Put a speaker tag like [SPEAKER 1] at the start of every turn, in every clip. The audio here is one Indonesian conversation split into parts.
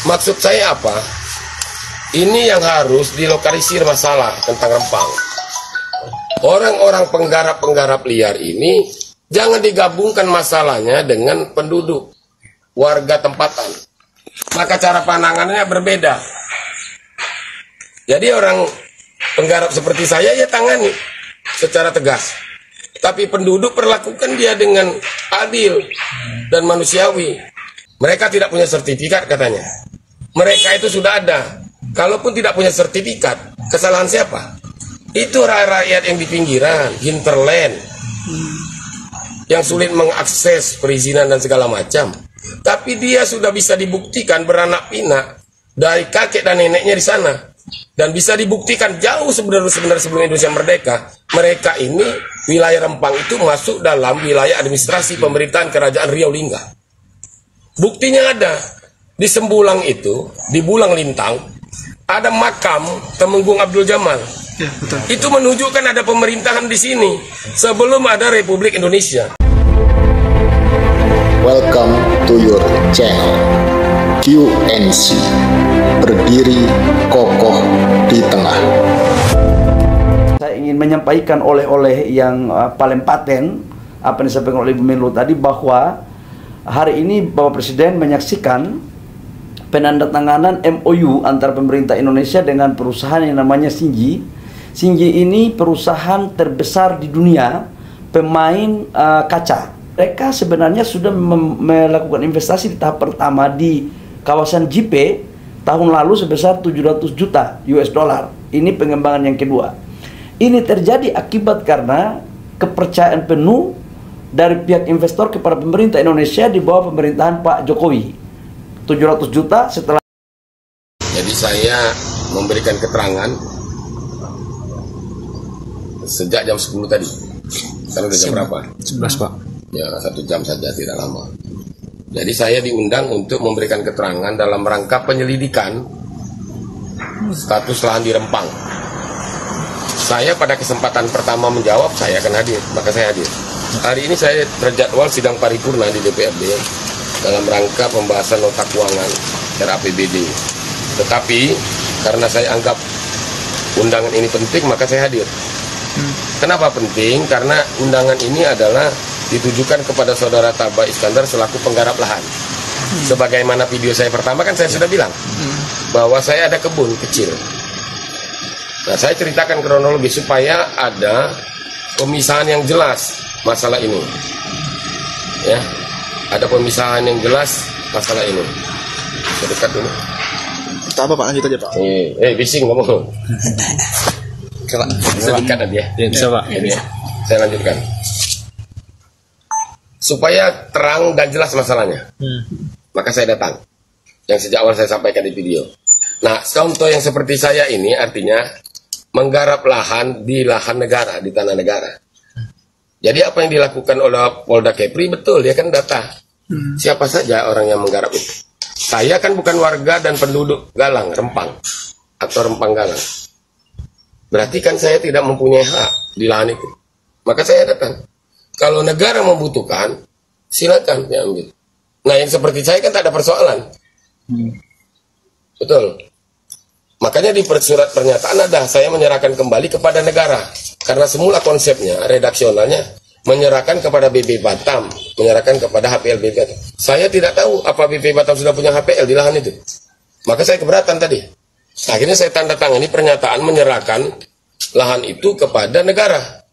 [SPEAKER 1] Maksud saya apa? Ini yang harus dilokalisir masalah tentang Rempang. Orang-orang penggarap-penggarap liar ini jangan digabungkan masalahnya dengan penduduk, warga tempatan. Maka cara pandangannya berbeda. Jadi orang penggarap seperti saya ya tangani secara tegas. Tapi penduduk perlakukan dia dengan adil dan manusiawi. Mereka tidak punya sertifikat katanya. Mereka itu sudah ada. Kalaupun tidak punya sertifikat, kesalahan siapa? Itu rakyat yang di pinggiran, hinterland, yang sulit mengakses perizinan dan segala macam. Tapi dia sudah bisa dibuktikan beranak pinak dari kakek dan neneknya di sana. Dan bisa dibuktikan jauh sebenarnya sebelum Indonesia merdeka, mereka ini wilayah Rempang itu masuk dalam wilayah administrasi pemerintahan Kerajaan Riau Lingga. Buktinya ada. Di Sembulang itu, di Bulang Lintang, ada makam Temenggung Abdul Jamal. Ya, betul. Itu menunjukkan ada pemerintahan di sini sebelum ada Republik Indonesia.
[SPEAKER 2] Welcome to your channel QNC, berdiri kokoh di tengah.
[SPEAKER 3] Saya ingin menyampaikan oleh-oleh yang paling paten apa yang disampaikan oleh Ibu Menlu tadi, bahwa hari ini Bapak Presiden menyaksikan penandatanganan MOU antara pemerintah Indonesia dengan perusahaan yang namanya Xingyi. Xingyi ini perusahaan terbesar di dunia, pemain kaca. Mereka sebenarnya sudah melakukan investasi di tahap pertama di kawasan JP tahun lalu sebesar 700 juta US dollar. Ini pengembangan yang kedua. Ini terjadi akibat karena kepercayaan penuh dari pihak investor kepada pemerintah Indonesia di bawah pemerintahan Pak Jokowi. 700 juta setelah.
[SPEAKER 1] Jadi saya memberikan keterangan sejak jam 10 tadi. Sekarang udah jam berapa? 11 Pak. Ya 1 jam saja, tidak lama. Jadi saya diundang untuk memberikan keterangan dalam rangka penyelidikan status lahan di Rempang. Saya pada kesempatan pertama menjawab, saya akan hadir, maka saya hadir. Hari ini saya terjadwal sidang paripurna di DPRD dalam rangka pembahasan nota keuangan RAPBD. Tetapi karena saya anggap undangan ini penting, maka saya hadir. Kenapa penting? Karena undangan ini adalah ditujukan kepada Saudara Taba Iskandar selaku penggarap lahan. Sebagaimana video saya pertama kan saya sudah bilang bahwa saya ada kebun kecil. Nah, saya ceritakan kronologi supaya ada pemisahan yang jelas masalah ini. Ya, ada pemisahan yang jelas masalah ini. Sedekat ini.
[SPEAKER 4] Tak apa Pak, lanjut aja Pak.
[SPEAKER 1] Bising ngomong. Sedekat aja. Ya, bisa Pak. Ini, saya lanjutkan. Supaya terang dan jelas masalahnya. Maka saya datang. Yang sejak awal saya sampaikan di video. Nah, contoh yang seperti saya ini artinya menggarap lahan di lahan negara, di tanah negara. Jadi apa yang dilakukan oleh Polda Kepri betul, dia kan data. Siapa saja orang yang menggarap itu. Saya kan bukan warga dan penduduk Galang, Rempang. Atau Rempang Galang. Berarti kan saya tidak mempunyai hak di lahan itu. Maka saya datang. Kalau negara membutuhkan, silakan diambil. Nah, yang seperti saya kan tak ada persoalan. Betul. Makanya di surat pernyataan ada, saya menyerahkan kembali kepada negara. Karena semula konsepnya, redaksionalnya, menyerahkan kepada BP Batam, menyerahkan kepada HPL BP Batam. Saya tidak tahu apa BP Batam sudah punya HPL di lahan itu. Maka saya keberatan tadi. Akhirnya saya tanda tangani pernyataan menyerahkan lahan itu kepada negara.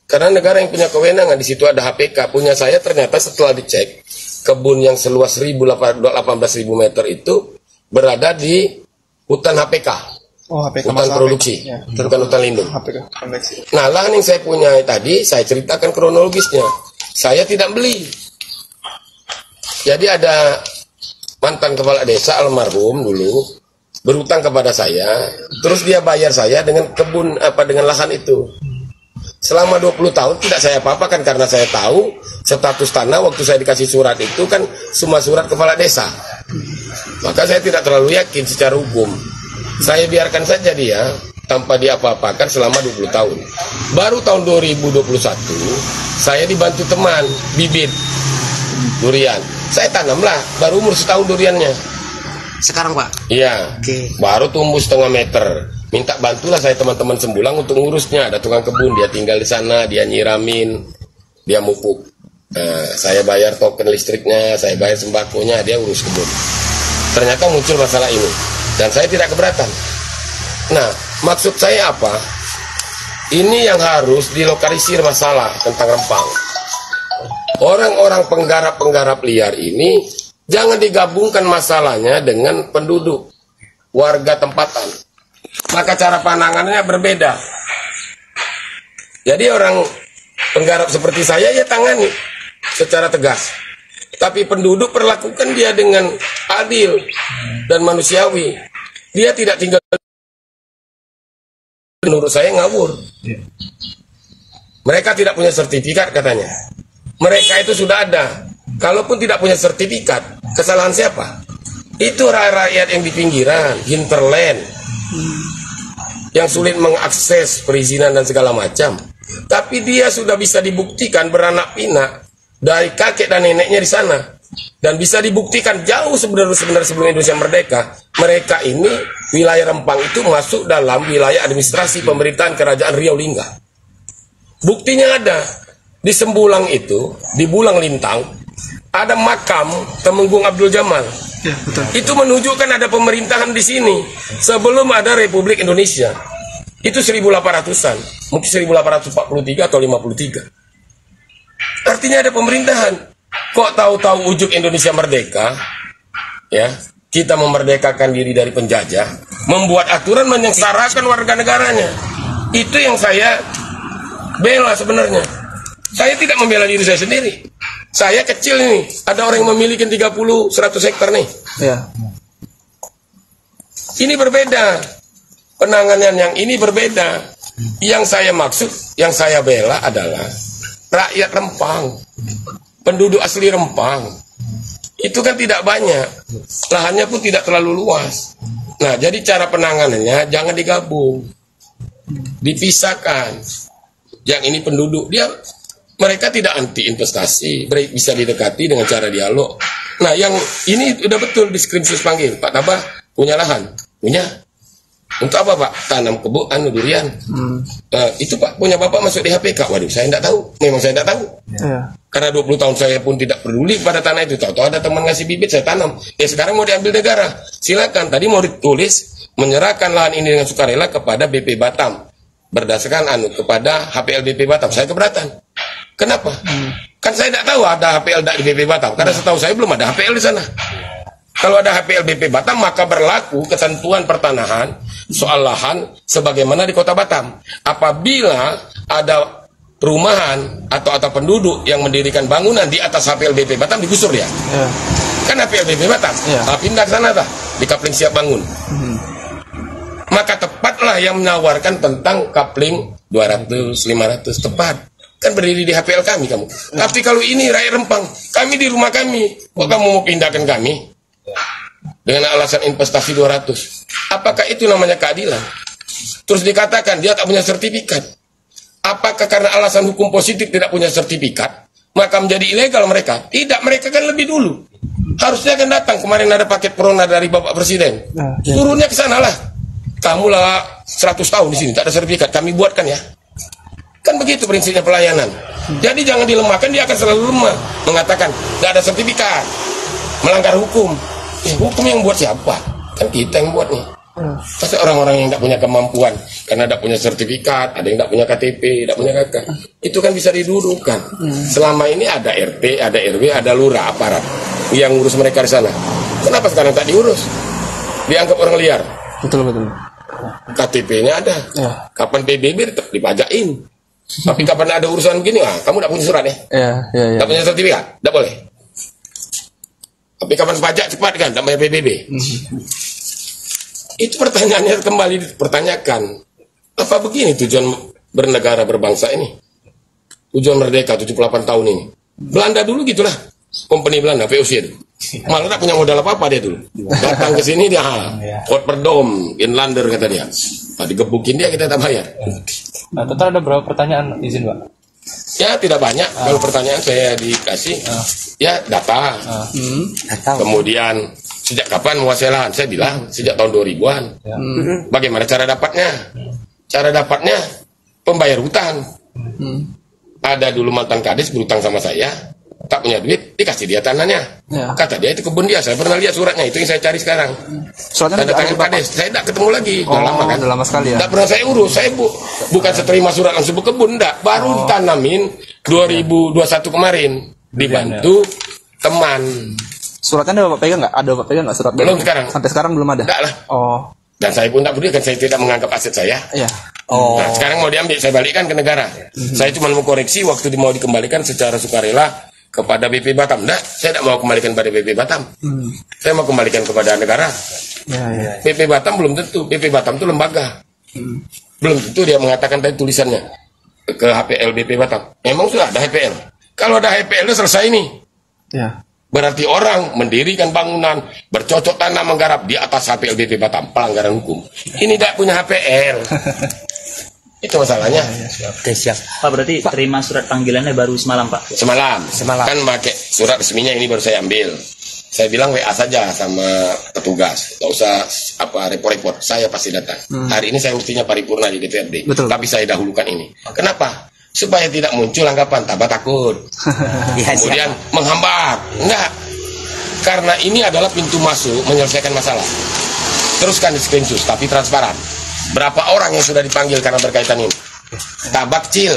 [SPEAKER 1] Karena negara yang punya kewenangan, di situ ada HPK. Punya saya ternyata setelah dicek, kebun yang seluas 18.000 meter itu berada di hutan HPK. Oh, HPK hutan produksi, ya, bukan hutan lindung. HPK. Nah, lahan yang saya punya tadi, saya ceritakan kronologisnya. Saya tidak beli. Jadi ada mantan kepala desa almarhum dulu berutang kepada saya, terus dia bayar saya dengan kebun dengan lahan itu. Selama 20 tahun tidak saya apa-apakan karena saya tahu status tanah waktu saya dikasih surat itu kan semua surat kepala desa. Maka saya tidak terlalu yakin secara hukum. Saya biarkan saja dia tanpa diapa-apakan selama 20 tahun. Baru tahun 2021 saya dibantu teman bibit durian. Saya tanamlah, baru umur setahun duriannya.
[SPEAKER 5] sekarang Pak?
[SPEAKER 1] Iya.
[SPEAKER 5] Oke.
[SPEAKER 1] Baru tumbuh setengah meter. Minta bantulah saya teman-teman Sembulang untuk ngurusnya. Ada tukang kebun, dia tinggal di sana, dia nyiramin, dia mupuk. Nah, saya bayar token listriknya, saya bayar sembakonya, dia urus kebun. Ternyata muncul masalah ini, dan saya tidak keberatan. Nah, maksud saya apa? Ini yang harus dilokalisir masalah tentang Rempang. Orang-orang penggarap-penggarap liar ini jangan digabungkan masalahnya dengan penduduk, warga tempatan. Maka cara pandangannya berbeda. Jadi orang penggarap seperti saya ya tangani secara tegas. Tapi penduduk perlakukan dia dengan adil dan manusiawi. Dia tidak tinggal, menurut saya ngawur. Mereka tidak punya sertifikat katanya. Mereka itu sudah ada. Kalaupun tidak punya sertifikat, kesalahan siapa? Itu rakyat yang di pinggiran, hinterland, yang sulit mengakses perizinan dan segala macam. Tapi dia sudah bisa dibuktikan beranak pinak dari kakek dan neneknya di sana, dan bisa dibuktikan jauh sebenarnya sebelum Indonesia merdeka. Mereka ini wilayah Rempang itu masuk dalam wilayah administrasi pemerintahan Kerajaan Riau Lingga. Buktinya ada di Sembulang itu, di Bulang Lintang, ada makam Temenggung Abdul Jamal.
[SPEAKER 5] Ya, betul.
[SPEAKER 1] Itu menunjukkan ada pemerintahan di sini sebelum ada Republik Indonesia. Itu 1800-an, mungkin 1843 atau 53. Artinya ada pemerintahan. Kok tahu-tahu ujuk Indonesia merdeka, ya, kita memerdekakan diri dari penjajah, membuat aturan menyengsarakan warga negaranya. Itu yang saya bela sebenarnya. Saya tidak membela diri saya sendiri. Saya kecil ini, ada orang yang memiliki 30-100 hektar nih.
[SPEAKER 5] Ya.
[SPEAKER 1] Ini berbeda. Penanganan yang ini berbeda. Yang saya maksud, yang saya bela adalah rakyat Rempang. Penduduk asli Rempang. Itu kan tidak banyak. Lahannya pun tidak terlalu luas. Nah, jadi cara penanganannya jangan digabung. Dipisahkan. Yang ini penduduk, mereka tidak anti investasi, bisa didekati dengan cara dialog. Nah, yang ini udah betul di screenshot panggil, Pak Tabah punya lahan, punya. Untuk apa Pak? Tanam kebun, durian. Itu Pak punya Bapak masuk di HPK. Waduh, saya tidak tahu. Memang saya tidak tahu.
[SPEAKER 5] Ya.
[SPEAKER 1] Karena 20 tahun saya pun tidak peduli pada tanah itu. Tahu-tahu ada teman ngasih bibit, saya tanam. Ya sekarang mau diambil negara. Silakan. Tadi mau ditulis menyerahkan lahan ini dengan sukarela kepada BP Batam. Berdasarkan kepada HPL BP Batam. Saya keberatan. Kenapa? Kan saya tidak tahu ada HPL di BP Batam. Karena setahu saya belum ada HPL di sana. Kalau ada HPL BP Batam, maka berlaku ketentuan pertanahan soal lahan sebagaimana di Kota Batam. Apabila ada perumahan atau penduduk yang mendirikan bangunan di atas HPL BP Batam, digusur dia.
[SPEAKER 5] Ya.
[SPEAKER 1] Kan HPL BP Batam.
[SPEAKER 5] Ya.
[SPEAKER 1] Pindah ke sana di Kapling Siap Bangun. Maka tepatlah yang menawarkan tentang Kapling 200-500 tepat. Kan berdiri di HPL kami kamu. Tapi kalau ini rakyat Rempang, kami di rumah kami. Kok kamu mau pindahkan kami? Dengan alasan investasi 200. Apakah itu namanya keadilan? Terus dikatakan dia tak punya sertifikat. Apakah karena alasan hukum positif tidak punya sertifikat maka menjadi ilegal mereka? Tidak, mereka kan lebih dulu. Harusnya kan datang. Kemarin ada paket Prona dari Bapak Presiden. Turunnya ke sana lah. Kamu lah 100 tahun di sini tak ada sertifikat, kami buatkan ya. Kan begitu prinsipnya pelayanan. Jadi jangan dilemahkan, dia akan selalu lemah. Mengatakan tidak ada sertifikat, melanggar hukum. Hukum yang buat siapa? Kan kita yang buat nih. Pasti orang-orang yang tidak punya kemampuan karena tidak punya sertifikat, ada yang tidak punya KTP, tidak punya KK, itu kan bisa didudukan. Selama ini ada RT, ada RW, ada lurah, aparat yang ngurus mereka di sana. Kenapa sekarang tak diurus? Dianggap orang liar.
[SPEAKER 5] Betul.
[SPEAKER 1] KTP-nya ada.
[SPEAKER 5] Ya.
[SPEAKER 1] Kapan PBB tetap dipajakin. Tapi kapan ada urusan begini, kamu tidak punya surat ya?
[SPEAKER 5] Iya.
[SPEAKER 1] Tidak punya sertifikat, tidak boleh. Tapi kapan pajak cepat kan, tidak punya PBB. Itu pertanyaannya kembali dipertanyakan. Apa begini tujuan bernegara berbangsa ini? Tujuan merdeka 78 tahun ini. Belanda dulu gitulah. Company Belanda, VOC itu. Malah tak punya modal apa-apa dia dulu. Datang ke sini dia, Potperdom, Inlander kata dia. Digebukin dia, kita tak bayar.
[SPEAKER 6] Nah, total ada berapa pertanyaan izin Pak?
[SPEAKER 1] Ya tidak banyak. Kalau pertanyaan saya dikasih, ya data. Kemudian Sejak kapan menguasai lahan? Saya bilang sejak tahun 2000-an. Bagaimana cara dapatnya? Cara dapatnya pembayar hutang. Ada dulu mantan kades berhutang sama saya, tak punya duit, dikasih dia tanahnya. Kata dia itu kebun dia. Saya pernah lihat suratnya, itu yang saya cari sekarang.
[SPEAKER 4] Suratnya
[SPEAKER 1] tanda tangan kades. Saya tidak ketemu lagi. Udah lama kan?
[SPEAKER 4] Udah lama sekali ya.
[SPEAKER 1] Tidak pernah saya urus. Saya bukan seterima surat langsung berkebun, enggak. Baru tanamin 2021 kemarin, dibantu teman.
[SPEAKER 4] Suratnya ada Bapak pegang nggak? Ada Bapak pegang nggak surat?
[SPEAKER 1] Belum sekarang.
[SPEAKER 4] Sampai sekarang belum ada?
[SPEAKER 1] Enggak lah.
[SPEAKER 4] Oh.
[SPEAKER 1] Dan saya pun tak peduli kan, saya tidak menganggap aset saya.
[SPEAKER 4] Iya.
[SPEAKER 1] Nah, sekarang mau diambil, saya balikkan ke negara. Saya cuma mau koreksi waktu mau dikembalikan secara sukarela kepada BP Batam. Enggak, saya tidak mau kembalikan pada BP Batam. Saya mau kembalikan kepada negara. BP Batam belum tentu. BP Batam itu lembaga. Belum tentu dia mengatakan tadi tulisannya ke HPL BP Batam. Memang sudah ada HPL. Kalau ada HPL itu selesai nih.
[SPEAKER 4] Ya.
[SPEAKER 1] Berarti orang mendirikan bangunan, bercocok tanam menggarap di atas HPL BP Batam, pelanggaran hukum. Ini tidak punya HPL. Itu masalahnya.
[SPEAKER 5] Oke, siap. Pak, berarti terima surat panggilannya baru semalam, Pak?
[SPEAKER 1] Semalam. Kan pakai surat resminya ini baru saya ambil. Saya bilang WA saja sama petugas, nggak usah report-report. Saya pasti datang. Hari ini saya mestinya paripurna di DPRD.
[SPEAKER 4] Betul.
[SPEAKER 1] Tapi saya dahulukan ini. Kenapa? Supaya tidak muncul anggapan Tabah takut. Kemudian menghambat. Enggak. Karena ini adalah pintu masuk menyelesaikan masalah. Teruskan di screenshot, tapi transparan. Berapa orang yang sudah dipanggil karena berkaitan ini? Tabah kecil.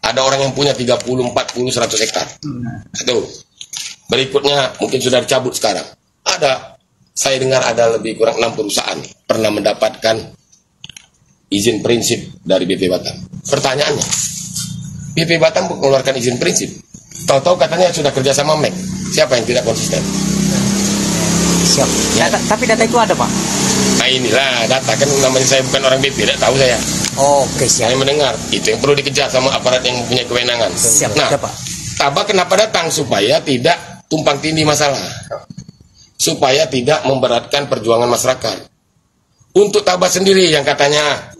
[SPEAKER 1] Ada orang yang punya 30, 40, 100 hektar. Satu. Berikutnya mungkin sudah dicabut sekarang. Ada. Saya dengar ada lebih kurang 6 perusahaan pernah mendapatkan izin prinsip dari BP Batam. Pertanyaannya, BP Batam mengeluarkan izin prinsip, tahu-tahu katanya sudah kerja sama MEK. Siapa yang tidak konsisten?
[SPEAKER 5] Siap. Tapi data itu ada, Pak?
[SPEAKER 1] Nah inilah data, kan namanya saya bukan orang BP, tidak tahu saya.
[SPEAKER 5] Oke, siap.
[SPEAKER 1] Saya mendengar, itu yang perlu dikejar sama aparat yang punya kewenangan.
[SPEAKER 5] Siap,
[SPEAKER 1] nah,
[SPEAKER 5] Pak.
[SPEAKER 1] Tabah kenapa datang? Supaya tidak tumpang tindih masalah. Supaya tidak memberatkan perjuangan masyarakat. Untuk Tabah sendiri yang katanya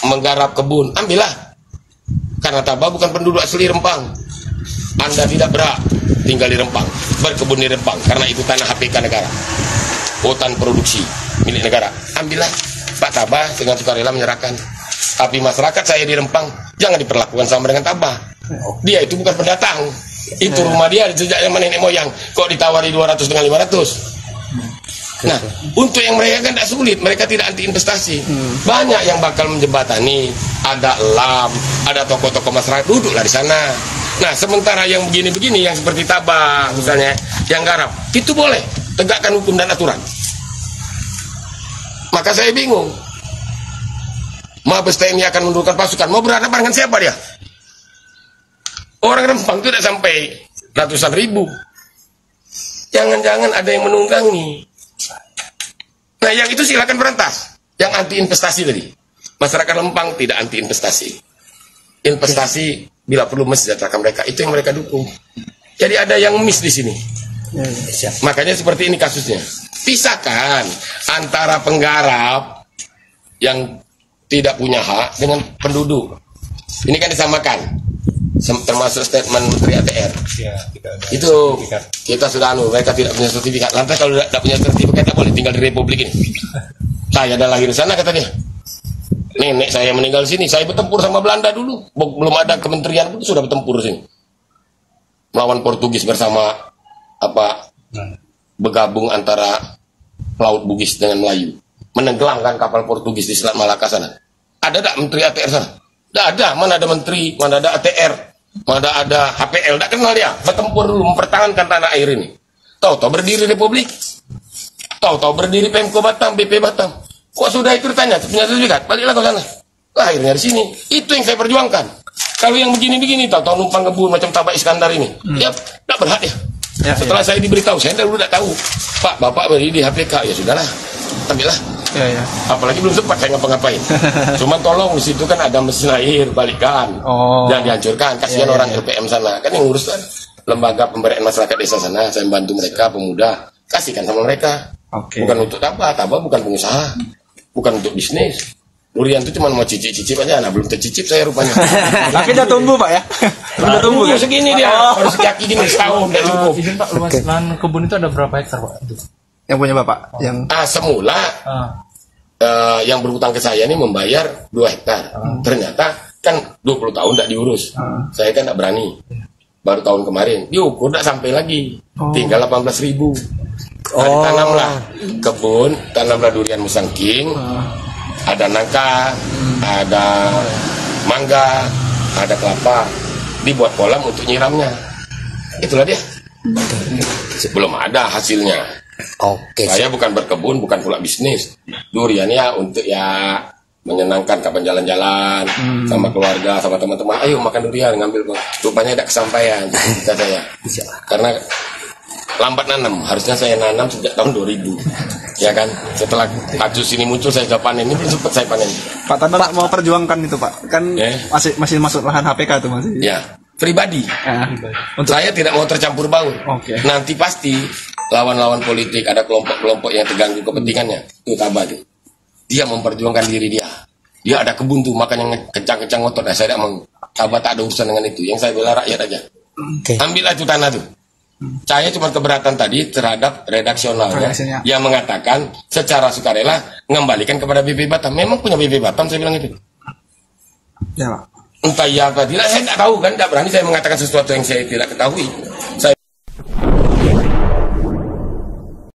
[SPEAKER 1] menggarap kebun, ambillah. Karena Tabah bukan penduduk asli Rempang. Anda tidak berhak tinggal di Rempang, berkebun di Rempang, karena itu tanah HPK negara, hutan produksi milik negara. Ambillah. Pak Tabah dengan sukarela menyerahkan. Tapi masyarakat saya di Rempang jangan diperlakukan sama dengan Tabah. Dia itu bukan pendatang. Itu rumah dia sejak zaman nenek moyang. Kok ditawari 200 dengan 500? Nah, untuk yang mereka kan tidak sulit, mereka tidak anti investasi. Banyak yang bakal menjembatani, ada LAM, ada tokoh-tokoh masyarakat, duduklah di sana. Nah, sementara yang begini-begini, yang seperti Tabah misalnya, yang garap, itu boleh, tegakkan hukum dan aturan. Maka saya bingung. Mabes TNI akan menurunkan pasukan, mau berhadapan dengan siapa dia? Orang Rempang itu tidak sampai ratusan ribu. Jangan-jangan ada yang menunggangi. Nah, yang itu silakan berantas. Yang anti investasi tadi. Masyarakat Lempang tidak anti investasi. Investasi bila perlu mensejahterakan mereka, itu yang mereka dukung. Jadi ada yang miss di sini. Makanya seperti ini kasusnya. Pisahkan antara penggarap yang tidak punya hak dengan penduduk. Ini kan disamakan. Termasuk statement Menteri ATR. Itu kita sudah mereka tidak punya sertifikat. Lantas kalau tidak punya sertifikat tak boleh tinggal di Republik ini. Saya ada lahir di sana kata dia. Nenek saya meninggal di sini. Saya bertempur sama Belanda dulu. Belum ada kementerian pun sudah bertempur sini. Melawan Portugis bersama bergabung antara Laut Bugis dengan Melayu. Menenggelamkan kapal Portugis di Selat Malaka sana. Ada tak Menteri ATR sana? Tidak ada. Mana ada menteri, mana ada ATR, mana ada HPL. Tidak kenal dia. Bertempur dulu, mempertahankan tanah air ini. Tahu-tahu berdiri Republik. Tahu-tahu berdiri Pemko Batam, BP Batam. Kok sudah itu ditanya, punya sertifikat? Baliklah ke sana. Akhirnya di sini. Itu yang saya perjuangkan. Kalau yang begini-begini, tahu-tahu numpang kebun macam Tabah Iskandar ini. Ya, tidak berhak ya. Setelah saya diberitahu, saya dulu tidak tahu. Pak, Bapak berdiri di HPK. Ya sudahlah, ambillah. Apalagi belum sempat saya ngapa-ngapain. Cuma tolong di situ kan ada mesin air, balikan. Jangan dihancurkan. Kasihan orang LPM sana. Kan yang ngurus kan lembaga pemberdayaan masyarakat desa sana. Saya bantu mereka, pemuda. Kasihkan sama mereka. Bukan untuk Tabah. Tabah bukan pengusaha. Bukan untuk bisnis. Durian itu cuma mau cicip-cicip aja. Nah, belum tercicip saya rupanya.
[SPEAKER 4] Tapi udah tumbuh, Pak ya? Udah tumbuh kan?
[SPEAKER 1] Segini dia. Harus kaki gini setahun.
[SPEAKER 6] Izin Pak, luas lahan kebun itu ada berapa hektar, Pak?
[SPEAKER 4] Yang punya Bapak? Yang
[SPEAKER 1] Semula yang berhutang ke saya ini membayar 2 hektar. Ternyata kan 20 tahun tidak diurus. Saya kan tidak berani. Baru tahun kemarin diukur tidak sampai lagi. Tinggal 18.000. Ditanamlah kebun, tanamlah durian musangking, ada nangka, ada mangga, ada kelapa. Dibuat kolam untuk nyiramnya. Itulah dia. Belum ada hasilnya.
[SPEAKER 7] Oke.
[SPEAKER 1] Saya bukan berkebun, bukan pula bisnis. Durian ya untuk ya menyenangkan kapan jalan-jalan sama keluarga, sama teman-teman. Ayo makan durian, ngambil. Rupanya tidak kesampaian kata saya. Karena lambat nanam. Harusnya saya nanam sejak tahun 2000. Ya kan? Setelah kasus ini muncul saya sudah panen. Ini belum sempat saya panen.
[SPEAKER 4] Pak Tanda mau perjuangkan itu Pak? Kan masih masuk lahan HPK tuh masih.
[SPEAKER 1] Ya, pribadi. Saya tidak mau tercampur baur. Nanti pasti lawan-lawan politik, ada kelompok-kelompok yang terganggu kepentingannya. Itu Tabah tuh. Dia memperjuangkan diri dia. Dia ada kebun tuh, makanya kencang-kencang ngotot. Saya tidak mau. Tabah tak ada urusan dengan itu. Yang saya bela rakyat aja. Ambillah itu tanah tuh. Saya cuma keberatan tadi terhadap redaksionalnya yang mengatakan secara sukarela mengembalikan kepada BP Batam. Memang punya BP Batam, saya bilang itu.
[SPEAKER 4] Ya Pak.
[SPEAKER 1] Entah ya apa tidak, saya tidak tahu kan, tidak berani saya mengatakan sesuatu yang saya tidak ketahui.